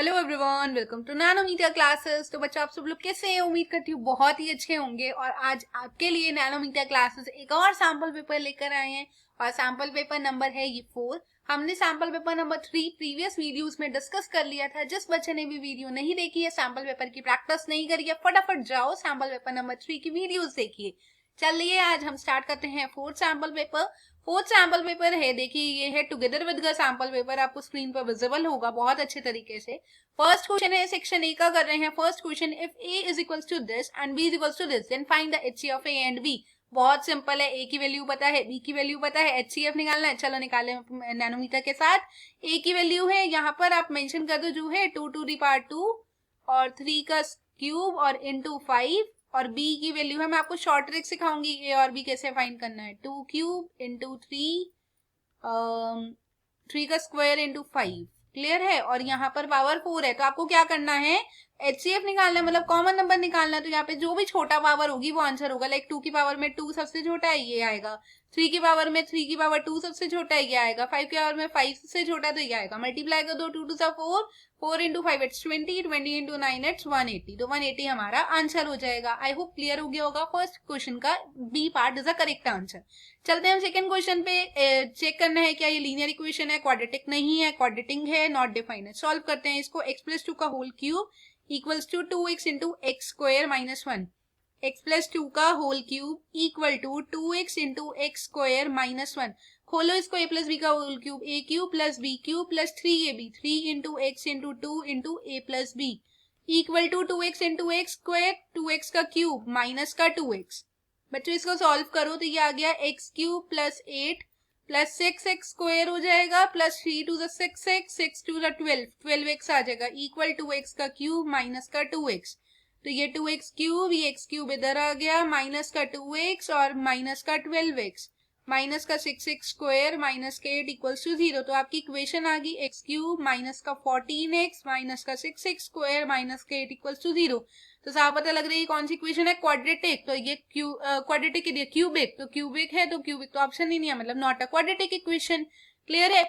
Hello everyone, welcome to Nanometer classes. तो बच्चा, आप सब लोग कैसे हैं? उम्मीद करती हूँ बहुत ही अच्छे होंगे। और आज आपके लिए नैनोमीटर क्लासेस एक और सैंपल पेपर लेकर आए हैं और सैंपल पेपर नंबर है ये 4। हमने sample paper number 3 previous videos में डिस्कस कर लिया था। जिस बच्चे ने भी वीडियो नहीं देखी है, सैंपल पेपर की प्रैक्टिस नहीं करी है, फटाफट जाओ सैंपल पेपर नंबर 3 की वीडियोज देखिए। चलिए आज हम स्टार्ट करते हैं fourth sample paper. Fourth sample paper है, देखिए ये है together with the sample paper. आपको स्क्रीन पर विजिबल होगा बहुत अच्छे तरीके से। फर्स्ट क्वेश्चन है सेक्शन ए का कर रहे हैं। First question, if A is equals to this and B is equals to this then find the HCF of A and B. बहुत सिंपल है, ए की वैल्यू पता है, बी की वैल्यू पता है, एचसीएफ निकालना है। चलो निकाले नैनोमीटर के साथ। ए की वैल्यू है, यहाँ पर आप मेंशन कर दो जो है 2 टू द पावर 2 और 3 का क्यूब और इनटू 5। और b की वैल्यू है, मैं आपको शॉर्ट ट्रिक सिखाऊंगी a और b कैसे फाइंड करना है। 2 क्यूब इंटू 3 का स्क्वायर इंटू 5। क्लियर है। और यहाँ पर पावर 4 है, तो आपको क्या करना है, एचसीएफ निकालना है, मतलब कॉमन नंबर निकालना है। तो यहाँ पे जो भी छोटा पावर होगी वो आंसर होगा। लाइक 2 की पावर में 2 सबसे छोटा है, ये आएगा। 3 की पावर में 3 की पावर 2 सबसे छोटा है, ये आएगा। 5 की पावर में 5 सबसे छोटा है, तो ये आएगा। मल्टीप्लाई कर दो, 2 2 4, 4 इंटू 5 इट्स 20, 20 इंटू 9 इट्स 180। तो 180 हमारा आंसर हो जाएगा। आई होप क्लियर हो गया होगा। फर्स्ट क्वेश्चन का B part is the correct answer. चलते हैं हम सेकंड क्वेश्चन पे। चेक करना है क्या ये लीनियर इक्वेशन है, क्वाड्रेटिक नहीं है, क्वाड्रेटिक है, नॉट डिफाइंड है। सॉल्व करते हैं इसको। x प्लस 2 का whole cube equals to 2x into X square minus 1। x plus 2 का whole cube equal to 2x into X square minus 1। खोलो इसको, a प्लस बी का whole cube, A cube plus B cube plus 3ab, 3 into X into 2 into A plus B equal to 2x into X square, 2x का cube minus का 2x। बच्चों इसको solve करो तो ये आ गया x cube plus 8 plus 6x square हो जाएगा plus 3 to 6x, 6 to 12, 12x आ जाएगा इक्वल टू x का क्यूब माइनस का 2x। तो ये 2x क्यूब, ये x क्यूब इधर आ गया, माइनस का 2x और माइनस का 12x, माइनस का 6x स्क्वायर माइनस का 8 इक्वल्स टू 0। तो आपकी इक्वेशन आ गई x क्यूब माइनस का 14x माइनस का 6x स्क्वायर माइनस का 8 इक्वल्स टू 0। तो साफ पता लग रही है कौन सी इक्वेशन है, क्वाड्रेटिक। तो ये क्वाड्रेटिक के लिए क्यूबिक, तो क्यूबिक है, तो क्यूबिक तो ऑप्शन ही नहीं है, मतलब not a quadratic equation. Clear है।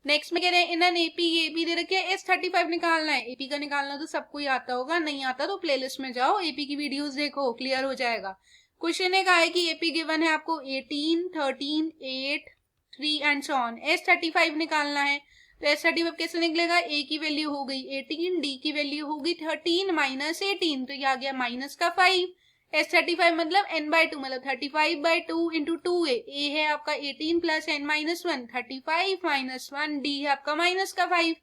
नेक्स्ट में कह रहे हैं इन एन एपी, ये एपी दे रखे है, S35 निकालना है। एपी का निकालना तो सबको ही आता होगा, नहीं आता तो प्लेलिस्ट में जाओ, एपी की वीडियोस देखो, क्लियर हो जाएगा। क्वेश्चन है कहा है कि एपी गिवन है आपको 18, 13, 8, 3 एंड सो ऑन। S35 निकालना है। तो S35 कैसे निकलेगा, a की वैल्यू हो गई 18, d की वैल्यू होगी 13 माइनस 18, तो ये आ गया माइनस का 5। S35 मतलब n/2, मतलब 35/2 इंटू 2a। a है आपका 18 plus n minus 1, 35 minus 1, d है आपका माइनस का 5।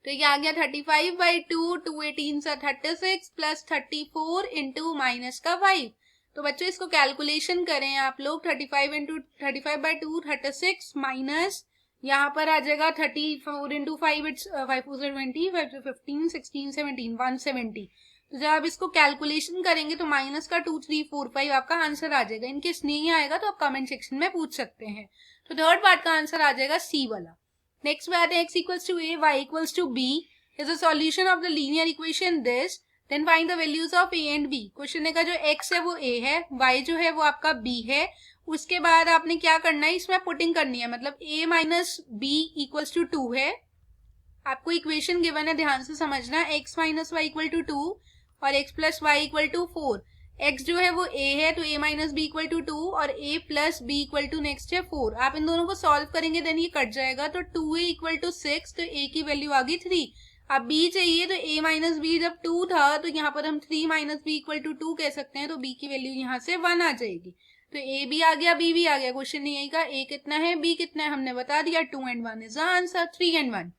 तो ये आ गया 35/2, 2 18 सा 36 प्लस 34 इंटू माइनस का 5। तो बच्चों इसको कैलकुलेशन करें आप लोग। 35 इंटू 35/2 36 माइनस यहाँ पर आ जाएगा 34 इंटू 5, इट्स 5 4 20, 5 15 16 17 170। तो जब आप इसको कैलकुलेशन करेंगे तो माइनस का 2 3 4 5 आपका आंसर आ जाएगा। इनकेस नहीं आएगा तो आप कमेंट सेक्शन में पूछ सकते हैं। तो थर्ड पार्ट का आंसर आ जाएगा सी वाला। नेक्स्ट में आते हैं x equals to a, y equals to b is a solution of the linear equation this, then find the values of a and b। Question का जो x है वो a है, y जो है वो आपका b है। उसके बाद आपने क्या करना है, इसमें पुटिंग करनी है, मतलब a minus b equals to 2 है। आपको इक्वेशन गिवन है, ध्यान से समझना, x minus Y equal to 2 और x plus Y equal to 4। x जो है वो a है, तो a minus B equal to 2 और a plus B equal to next है 4। आप इन दोनों को सॉल्व करेंगे देन ये कट जाएगा, तो 2a इक्वल टू 6, तो a की वैल्यू आ गई 3। अब b चाहिए, तो a माइनस बी जब 2 था तो यहाँ पर हम 3 माइनस बी इक्वल टू 2 कह सकते हैं, तो b की वैल्यू यहाँ से 1 आ जाएगी। तो a भी आ गया, b भी आ गया। क्वेश्चन यही का a कितना है, b कितना है, हमने बता दिया। 2 and 1 is the answer, 3 and 1।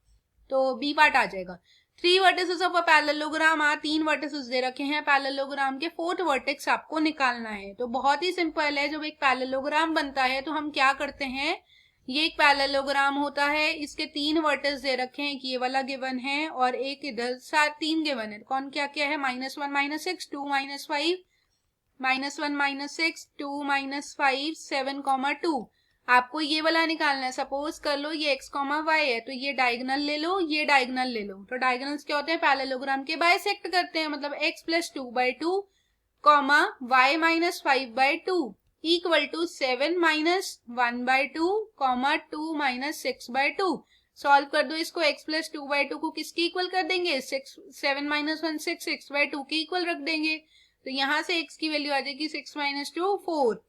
तो बी पार्ट आ जाएगा। 3 vertices of a parallelogram, 3 vertices दे रखे हैं पैरेललोग्राम के, 4th वर्टेक्स आपको निकालना है। तो बहुत ही सिंपल है, जब एक पैरेललोग्राम बनता है तो हम क्या करते हैं, ये एक पैरेललोग्राम होता है, इसके 3 वर्टेक्स दे रखे हैं, ये वाला गिवन है और एक इधर 3 गिवन है। कौन क्या क्या है, -1 -6, 2 -5, -1 -6, 2 -5, 7, 2। आपको ये वाला निकालना है। सपोज कर लो ये x, y है, तो ये डायगोनल ले लो, ये डायगोनल ले लो। तो डायगोनल्स क्या होते हैं, पैरेललोग्राम के बाइसेक्ट करते हैं, मतलब x plus 2/2 y minus 5/2 equal to 7 minus 1/2 2 minus 6/2। Solve कर दो इसको, x प्लस 2/2 को किसके इक्वल कर देंगे, 7 माइनस 1 6/2 के इक्वल रख देंगे। तो यहाँ से x की वैल्यू आ जाएगी 6 माइनस 2 4।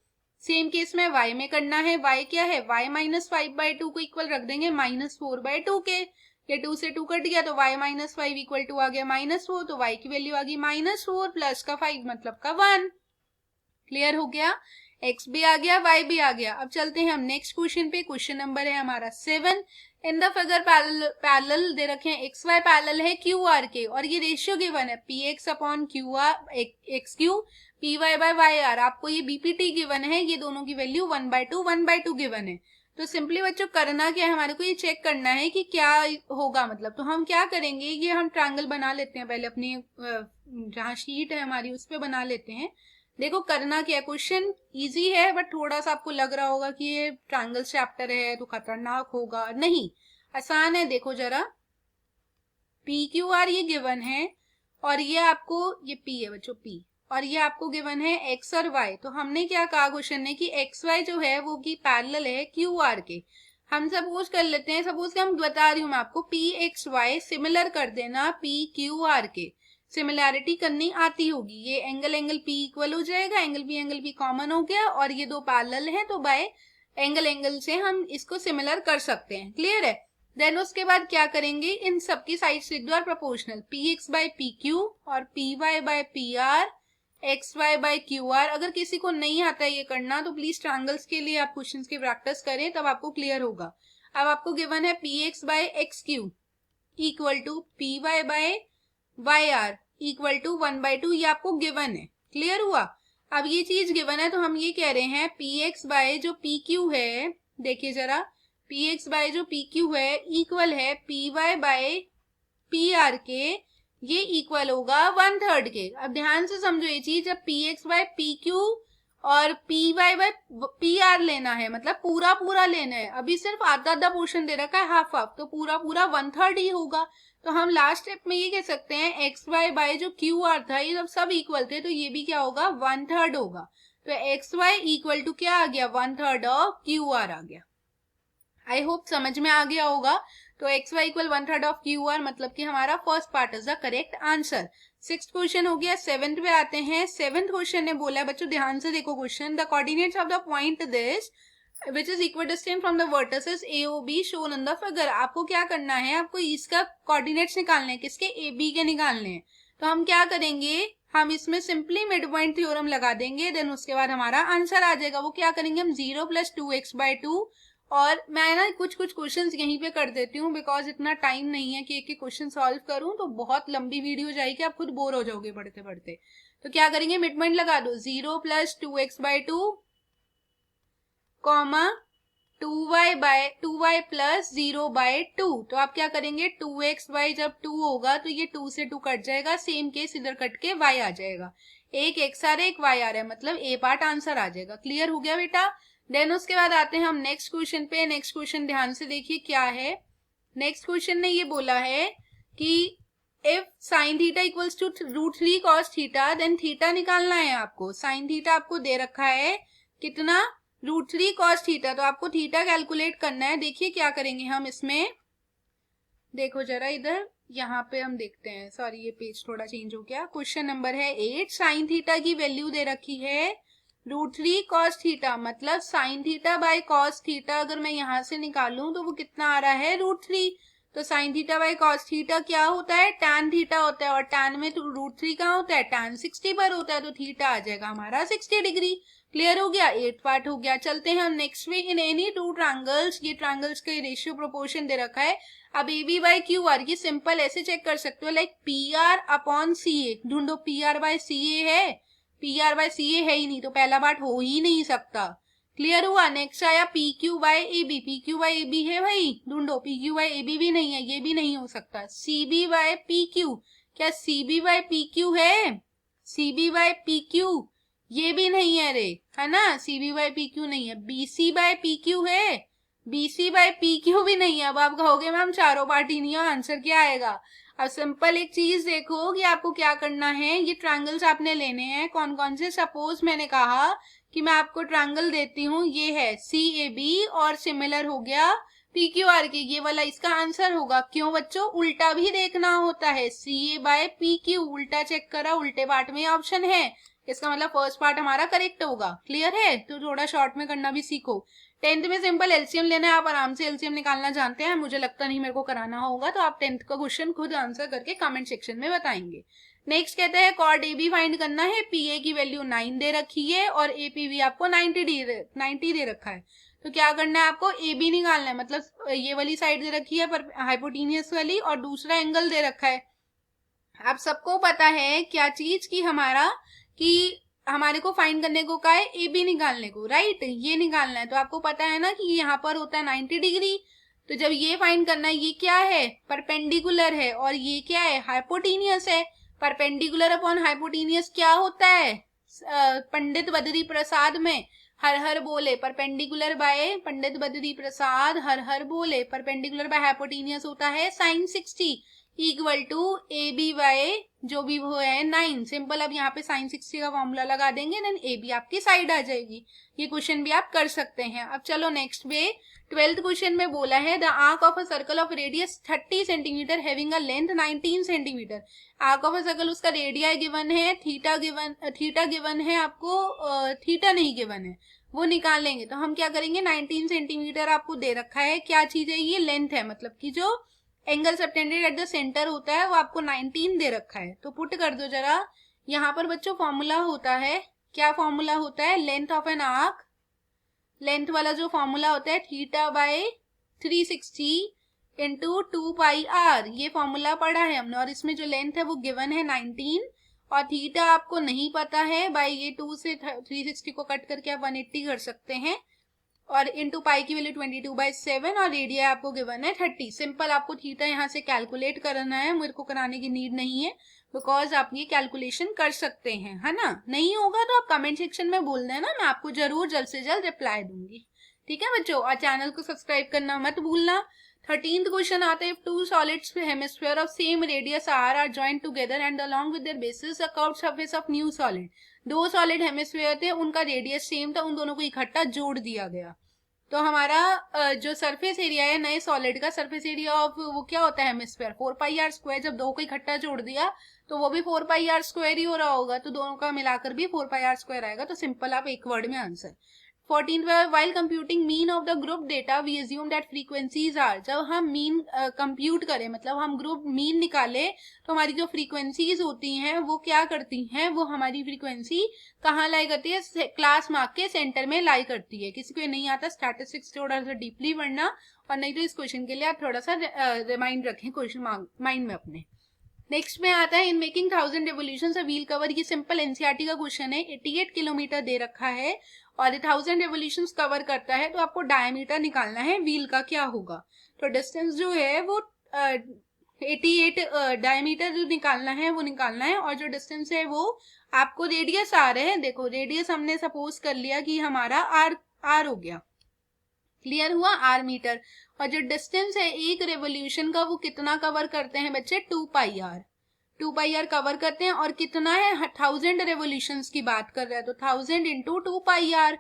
सेम केस में y में करना है, y क्या है, y माइनस 5/2 को इक्वल रख देंगे माइनस 4/2 के। ये 2 से 2 कट गया तो y माइनस 5 इक्वल टू आ गया -4, तो y की वैल्यू आ गई -4 प्लस का 5 मतलब का 1। क्लियर हो गया, x भी आ गया, y भी आ गया। अब चलते हैं हम नेक्स्ट क्वेश्चन पे। क्वेश्चन नंबर है हमारा 7। इन द फिगर पैरेलल दे रखे हैं, एक्स वाई पैरेलल है क्यू आर के, और ये रेशियो गिवन है P X upon Q R X Q P Y by Y R. आपको ये बीपीटी गिवन है, ये दोनों की वैल्यू 1/2 गिवन है। तो सिंपली बच्चों करना क्या है, हमारे को ये चेक करना है कि क्या होगा। मतलब तो हम क्या करेंगे, ये हम ट्रायंगल बना लेते हैं पहले, अपनी जहाँ शीट है हमारी उस पर बना लेते हैं। देखो करना क्या है, क्वेश्चन इजी है बट थोड़ा सा आपको लग रहा होगा कि ये ट्रायंगल चैप्टर है तो खतरनाक होगा, नहीं आसान है। देखो जरा, पी क्यू आर ये गिवन है, और ये आपको, ये पी है बच्चों पी, और ये आपको गिवन है एक्स और वाई। तो हमने क्या कहा क्वेश्चन ने कि एक्स वाई जो है वो की पैरेलल है क्यू आर के। हम सपोज कर लेते हैं, सपोज कि हम बता रही हूँ मैं आपको, पी एक्स वाई सिमिलर कर देना पी क्यू आर के। सिमिलैरिटी करनी आती होगी, ये एंगल पी इक्वल हो जाएगा, एंगल पी कॉमन हो गया, और ये दो पैरेलल हैं तो बाय एंगल से हम इसको सिमिलर कर सकते हैं। क्लियर है। देन उसके बाद क्या करेंगे, इन सबकी साइड्स लिख दो और proportional, P X by P Q और P Y by P R, X Y by Q R. अगर किसी को नहीं आता है ये करना तो प्लीज ट्रायंगल्स के लिए आप क्वेश्चंस की प्रैक्टिस करें, तब आपको क्लियर होगा। अब आपको गिवन है P X by X Q equal to P Y by Y R equal to 1/2, ये आपको गिवन है। क्लियर हुआ। अब ये चीज गिवन है तो हम ये कह रहे हैं पी एक्स बाय जो पी क्यू है, देखिए जरा, पी एक्स बाय जो पी क्यू है इक्वल है P Y by P R के, ये इक्वल होगा 1/3 के। अब ध्यान से समझो ये चीज, जब P X by P Q और P Y by P R लेना है, मतलब पूरा पूरा लेना है। अभी सिर्फ आधा पोर्शन दे रखा है, हाफ हाफ, तो पूरा 1/3 ही होगा। तो हम लास्ट स्टेप में ये कह सकते हैं एक्स वाई बाय जो क्यू आर था, ये जब सब इक्वल थे तो ये भी क्या होगा, 1/3 होगा। तो एक्स वाई इक्वल टू क्या आ गया, 1/3 ऑफ क्यू आर आ गया। आई होप समझ में आ गया होगा। तो X Y equal 1/3 of Q R, मतलब कि हमारा first part is the correct answer. 6th question हो गया। 7th पे आते हैं। 7th क्वेश्चन ने बोला है बच्चों, ध्यान से देखो question, the coordinates of the point this which is equidistant from the vertices A O B shown in the figure। आपको क्या करना है, आपको इसका कोऑर्डिनेट्स निकालने हैं, किसके, ए बी के निकालने हैं। तो हम क्या करेंगे, हम इसमें सिंपली मिड पॉइंट थ्योरम लगा देंगे, देन उसके बाद हमारा आंसर आ जाएगा। वो क्या करेंगे हम, 0 + 2x/2, और मैं ना कुछ क्वेश्चंस यहीं पे कर देती हूँ बिकॉज इतना टाइम नहीं है कि एक एक क्वेश्चन सॉल्व करूँ, तो बहुत लंबी वीडियो जाएगी, आप खुद बोर हो जाओगे पढ़ते पढ़ते। तो क्या करेंगे, मिड पॉइंट लगा दो, 0 + 2x/2 कॉमा 2y + 0/2। तो आप क्या करेंगे, 2x/y जब 2 होगा तो ये 2 से 2 कट जाएगा, सेम केस इधर कट के y आ जाएगा, एक x आ रहा है एक y आ रहा है, मतलब ए पार्ट आंसर आ जाएगा। क्लियर हो गया बेटा। देन उसके बाद आते हैं हम नेक्स्ट क्वेश्चन पे। नेक्स्ट क्वेश्चन ध्यान से देखिए क्या है। नेक्स्ट क्वेश्चन ने ये बोला है कि if sine theta equals to √3 cos theta, then theta निकालना है आपको। साइन थीटा आपको दे रखा है कितना, √3 cos थीटा, तो आपको थीटा कैलकुलेट करना है। देखिए क्या करेंगे हम इसमें, देखो जरा इधर, यहाँ पे हम देखते हैं, सॉरी ये पेज थोड़ा चेंज हो गया। क्वेश्चन नंबर है 8। साइन थीटा की वैल्यू दे रखी है √3 cos थीटा, मतलब sine theta by cos theta अगर मैं यहाँ से निकालूं तो वो कितना आ रहा है, √3। तो sine theta by cos theta क्या होता है, tan थीटा होता है, और tan में तो √3 कहाँ होता है, tan 60 पर होता है, तो थीटा आ जाएगा हमारा 60 डिग्री। क्लियर हो गया, 8 पार्ट हो गया। चलते हैं हम next way. In any two triangles, ये ट्रायंगल्स का रेशियो प्रोपोर्शन दे रखा है। अब A B by Q R, ये सिंपल ऐसे चेक कर सकते हो, like P R upon C A. ढूंढो, P R by C A है, P R by C A है ही नहीं, तो पहला पार्ट हो ही नहीं सकता। क्लियर हुआ। नेक्स्ट आया P Q by A B, P Q by A B है भाई, ढूंढो, P Q by A B भी नहीं है, ये भी नहीं हो सकता। C B by P Q, क्या C B by P Q है, C B by P Q ये भी नहीं है रे, है ना, C B by P Q नहीं है। B C by P Q है, B C by P Q भी नहीं है। अब आप कहोगे मैम चारों पार्ट ही नहीं है, आंसर क्या आएगा। अब सिंपल एक चीज देखो कि आपको क्या करना है, ये ट्रायंगल्स आपने लेने हैं। कौन कौन से, सपोज मैंने कहा कि मैं आपको ट्रायंगल देती हूँ, ये है सी ए बी और सिमिलर हो गया PQR की, ये वाला इसका आंसर होगा। क्यों बच्चों? उल्टा भी देखना होता है, CA/PQ उल्टा चेक करा, उल्टे पार्ट में ऑप्शन है, इसका मतलब फर्स्ट पार्ट हमारा करेक्ट होगा। क्लियर है? तो थोड़ा शॉर्ट में करना भी सीखो। 10th में सिंपल एलसीएम लेना है, आप आराम से एलसीएम निकालना जानते हैं, मुझे लगता नहीं मेरे को कराना होगा, तो आप 10th का क्वेश्चन खुद आंसर करके कमेंट सेक्शन में बताएंगे। नेक्स्ट कहते हैं कॉर्ड AB फाइंड करना है, PA की वैल्यू 9 दे रखी है और APB आपको 90 दे रखा है। तो क्या करना है आपको? AB निकालना है, मतलब ये वाली साइड दे रखी है पर हाइपोटेनियस वाली, और दूसरा एंगल दे रखा है। आप सबको पता है क्या चीज की हमारा, कि हमारे को फाइंड करने को क्या है? AB निकालने को, राइट? ये निकालना है। तो आपको पता है ना कि यहाँ पर होता है 90 डिग्री, तो जब ये फाइंड करना है, ये क्या है? परपेंडिकुलर है, और ये क्या है? हाइपोटेनियस है। परपेंडिकुलर अपॉन हाइपोटेनियस क्या होता है? पंडित बद्री प्रसाद में हर हर बोले, परपेंडिकुलर बाय पंडित बद्री प्रसाद हर हर बोले, परपेंडिकुलर बाय हाइपोटेनियस होता है sin 60 equal to AB by जो भी वो है 9। सिंपल, अब यहाँ पे sin 60 का फॉर्मूला लगा देंगे, देन AB आपकी साइड आ जाएगी। ये क्वेश्चन भी आप कर सकते हैं। अब चलो नेक्स्ट पे 12th क्वेश्चन में बोला है the arc of a circle of radius 30 centimetre having a length 19 centimetre. Arc of a circle, उसका रेडिया गिवन है, थीटा गिवन है आपको, थीटा नहीं गिवन है, वो निकालेंगे। तो हम क्या करेंगे? 19 सेंटीमीटर आपको दे रखा है, क्या चीज है ये? लेंथ है, मतलब कि जो angle subtended at the centre होता है वो आपको 19 दे रखा है। तो पुट कर दो जरा। यहाँ पर बच्चों फॉर्मूला होता है, क्या फॉर्मूला होता है? Length of an arc, length वाला जो फॉर्मूला होता है थीटा बाय 360 इंटू 2πr, ये फॉर्मूला पढ़ा है हमने, और इसमें जो लेंथ है वो गिवन है 19, और थीटा आपको नहीं पता है, बाई ये 2 से 360 को कट करके आप 180 कर सकते हैं, और इंटू पाई की वैल्यू 22/7, और रेडिया आपको गिवन है 30। सिंपल, आपको थीटा यहाँ से कैलकुलेट करना है, मेरे को कराने की नीड नहीं है, बिकॉज आप ये कैलकुलेशन कर सकते हैं, है ना? नहीं होगा तो आप कमेंट सेक्शन में बोल देना, मैं आपको जरूर जल्द से जल्द रिप्लाई दूंगी। ठीक है बच्चों, और चैनल को सब्सक्राइब करना मत भूलना। 13th क्वेश्चन आता है, two solids hemisphere of same radius R joint together and along with their basis a curved surface of new solid. दो सॉलिड हेमिस्फीयर थे, उनका रेडियस सेम था, उन दोनों को इकट्ठा जोड़ दिया गया। तो हमारा जो सरफेस एरिया है नए सॉलिड का, सरफेस एरिया ऑफ वो क्या होता है? Hemisphere 4πr²। जब दो को इकट्ठा जोड़ दिया तो वो भी 4πr² ही हो रहा होगा, तो दोनों का मिलाकर भी 4πr² आएगा। तो सिंपल, आप एक वर्ड में answer. 14th while computing mean of the group data we assume that frequencies are। जब हम मीन कंप्यूट करें, मतलब हम ग्रुप मीन निकाले, तो हमारी जो फ्रीक्वेंसीज होती हैं वो क्या करती हैं? वो हमारी फ्रीक्वेंसी कहाँ लाई करती है? क्लास मार्क के सेंटर में लाई करती है। किसी को नहीं आता स्टैटिस्टिक्स थोड़ा सा डीपली पढ़ना, और नहीं तो इस क्वेश्चन के लिए आप थोड़ा सा रिमाइंड रखें क्वेश्चन माइंड में अपने। नेक्स्ट में आता है in making 1000 revolutions a wheel cover. ये सिंपल एनसीईआरटी का क्वेश्चन है। 88 किलोमीटर दे रखा है और 1000 रेवोल्यूशंस कवर करता है, तो आपको डायमीटर निकालना है व्हील का क्या होगा। तो डिस्टेंस जो है वो 88 डायमीटर जो निकालना है वो निकालना है, और जो डिस्टेंस है वो आपको रेडियस आ रहे हैं। देखो रेडियस हमने सपोज कर लिया कि हमारा आर हो गया, क्लियर हुआ? R metre. और जो डिस्टेंस है एक रेवोल्यूशन का वो कितना कवर करते हैं बच्चे? 2πr कवर करते हैं, और कितना है? 1000 रेवोल्यूशंस की बात कर रहे हैं, तो 1000 इंटू 2πr,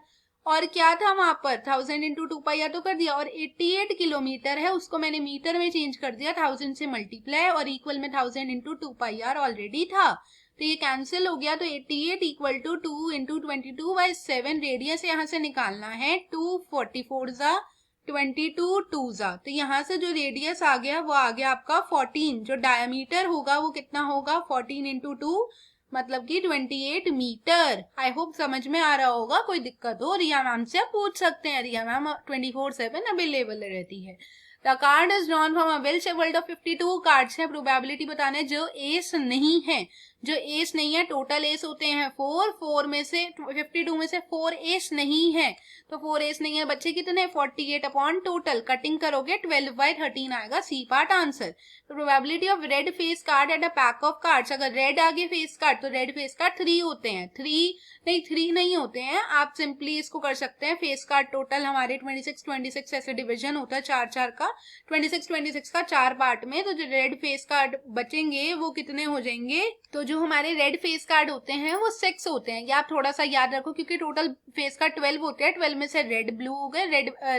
और क्या था वहां पर? 1000 इंटू 2πr तो कर दिया, और 88 किलोमीटर है उसको मैंने मीटर में चेंज कर दिया, 1000 से मल्टीप्लाई, और इक्वल में 1000 इंटू 2πr ऑलरेडी था, तो ये कैंसिल हो गया। तो 88 इक्वल टू 2 इंटू 22/7, रेडियस यहाँ से निकालना है 244 जा 22 2 जा, तो यहाँ से जो रेडियस आ गया वो आ गया आपका 14। जो डायमीटर होगा वो कितना होगा? 14 इंटू 2 मतलब कि 28 मीटर। आई होप समझ में आ रहा होगा। कोई दिक्कत हो रिया मैम से आप पूछ सकते हैं, रिया मैम 24/7 अवेलेबल रहती है। The card is drawn from a well shuffled of 52 cards है। प्रोबेबिलिटी बताना है जो एस नहीं है, जो एस नहीं है, टोटल एस होते हैं 4 में से 52 में से 4 एस नहीं है, तो 4 एस नहीं है बच्चे कितने? 48 अपॉन टोटल, कटिंग करोगे 12/13 आएगा, सी पार्ट आंसर। तो probability of red face card at a pack of cards, अगर रेड आगे फेस कार्ड तो रेड फेस कार्ड 3 होते हैं, 3 नहीं होते हैं। आप सिंपली इसको कर सकते हैं, फेस कार्ड टोटल हमारे 26 ऐसे डिविजन होता है 4 का, 26 का 4 पार्ट में, तो जो रेड फेस कार्ड बचेंगे वो कितने हो जाएंगे? तो जो हमारे रेड फेस कार्ड होते हैं वो 6 होते हैं, ये आप थोड़ा सा याद रखो, क्योंकि टोटल फेस कार्ड 12 होते हैं, 12 में से रेड ब्लू हो गए,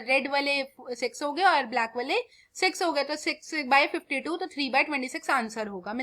रेड वाले 6 हो गए और ब्लैक वाले 6 हो गए, तो 6/52, तो 3/26 आंसर होगा।